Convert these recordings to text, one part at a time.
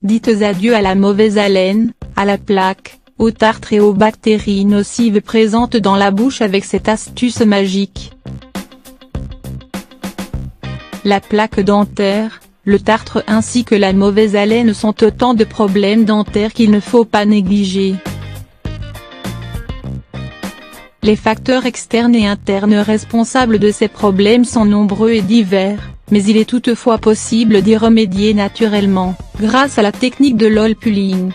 Dites adieu à la mauvaise haleine, à la plaque, aux tartres et aux bactéries nocives présentes dans la bouche avec cette astuce magique. La plaque dentaire, le tartre ainsi que la mauvaise haleine sont autant de problèmes dentaires qu'il ne faut pas négliger. Les facteurs externes et internes responsables de ces problèmes sont nombreux et divers, mais il est toutefois possible d'y remédier naturellement, grâce à la technique de l'oil pulling.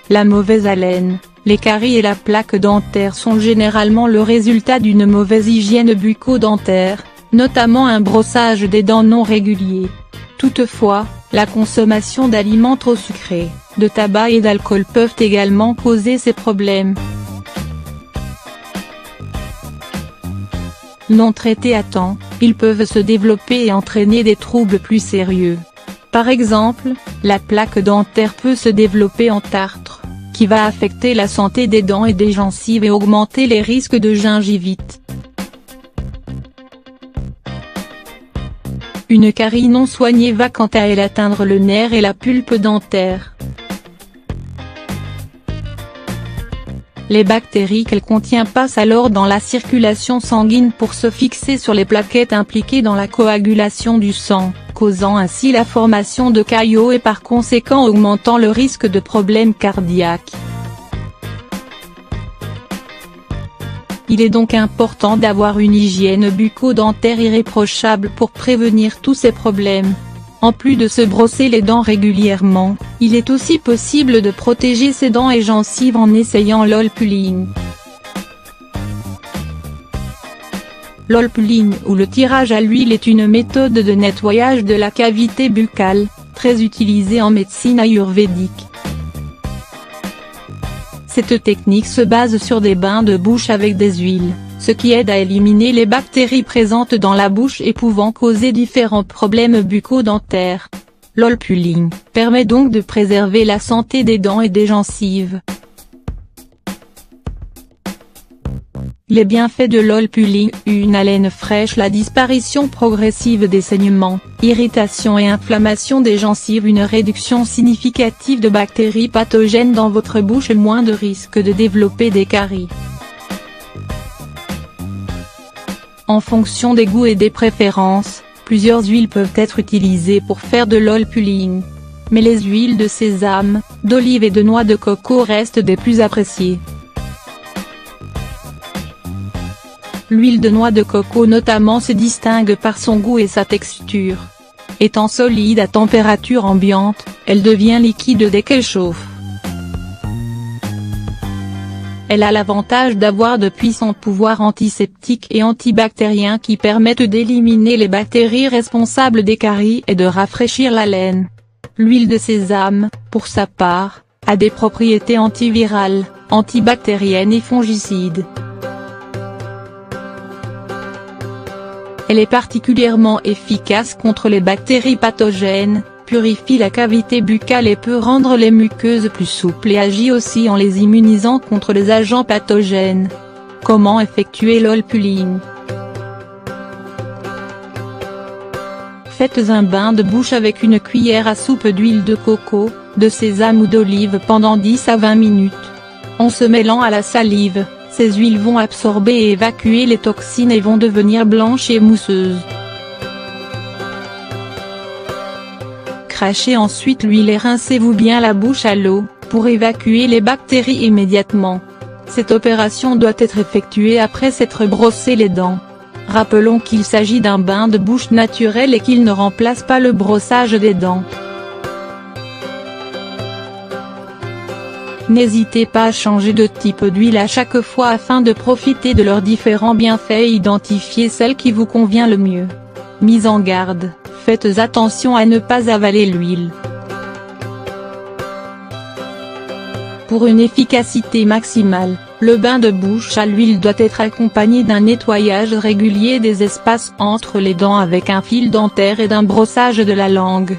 La mauvaise haleine, les caries et la plaque dentaire sont généralement le résultat d'une mauvaise hygiène bucco-dentaire, notamment un brossage des dents non régulier. Toutefois, la consommation d'aliments trop sucrés, de tabac et d'alcool peuvent également causer ces problèmes. Non traités à temps, ils peuvent se développer et entraîner des troubles plus sérieux. Par exemple, la plaque dentaire peut se développer en tartre, qui va affecter la santé des dents et des gencives et augmenter les risques de gingivite. Une carie non soignée va quant à elle atteindre le nerf et la pulpe dentaire. Les bactéries qu'elle contient passent alors dans la circulation sanguine pour se fixer sur les plaquettes impliquées dans la coagulation du sang, causant ainsi la formation de caillots et par conséquent augmentant le risque de problèmes cardiaques. Il est donc important d'avoir une hygiène bucco-dentaire irréprochable pour prévenir tous ces problèmes. En plus de se brosser les dents régulièrement, il est aussi possible de protéger ses dents et gencives en essayant l'oil pulling. L'oil pulling ou le tirage à l'huile est une méthode de nettoyage de la cavité buccale, très utilisée en médecine ayurvédique. Cette technique se base sur des bains de bouche avec des huiles, ce qui aide à éliminer les bactéries présentes dans la bouche et pouvant causer différents problèmes bucco-dentaires. L'oil pulling permet donc de préserver la santé des dents et des gencives. Les bienfaits de l'oil pulling: une haleine fraîche, la disparition progressive des saignements, irritation et inflammation des gencives, une réduction significative de bactéries pathogènes dans votre bouche et moins de risque de développer des caries. En fonction des goûts et des préférences, plusieurs huiles peuvent être utilisées pour faire de l'oil pulling. Mais les huiles de sésame, d'olive et de noix de coco restent des plus appréciées. L'huile de noix de coco notamment se distingue par son goût et sa texture. Étant solide à température ambiante, elle devient liquide dès qu'elle chauffe. Elle a l'avantage d'avoir de puissants pouvoirs antiseptiques et antibactériens qui permettent d'éliminer les bactéries responsables des caries et de rafraîchir la laine. L'huile de sésame, pour sa part, a des propriétés antivirales, antibactériennes et fongicides. Elle est particulièrement efficace contre les bactéries pathogènes, purifie la cavité buccale et peut rendre les muqueuses plus souples et agit aussi en les immunisant contre les agents pathogènes. Comment effectuer l'oil pulling? Faites un bain de bouche avec une cuillère à soupe d'huile de coco, de sésame ou d'olive pendant 10 à 20 minutes. En se mêlant à la salive, ces huiles vont absorber et évacuer les toxines et vont devenir blanches et mousseuses. Crachez ensuite l'huile et rincez-vous bien la bouche à l'eau, pour évacuer les bactéries immédiatement. Cette opération doit être effectuée après s'être brossé les dents. Rappelons qu'il s'agit d'un bain de bouche naturel et qu'il ne remplace pas le brossage des dents. N'hésitez pas à changer de type d'huile à chaque fois afin de profiter de leurs différents bienfaits et identifier celle qui vous convient le mieux. Mise en garde, faites attention à ne pas avaler l'huile. Pour une efficacité maximale, le bain de bouche à l'huile doit être accompagné d'un nettoyage régulier des espaces entre les dents avec un fil dentaire et d'un brossage de la langue.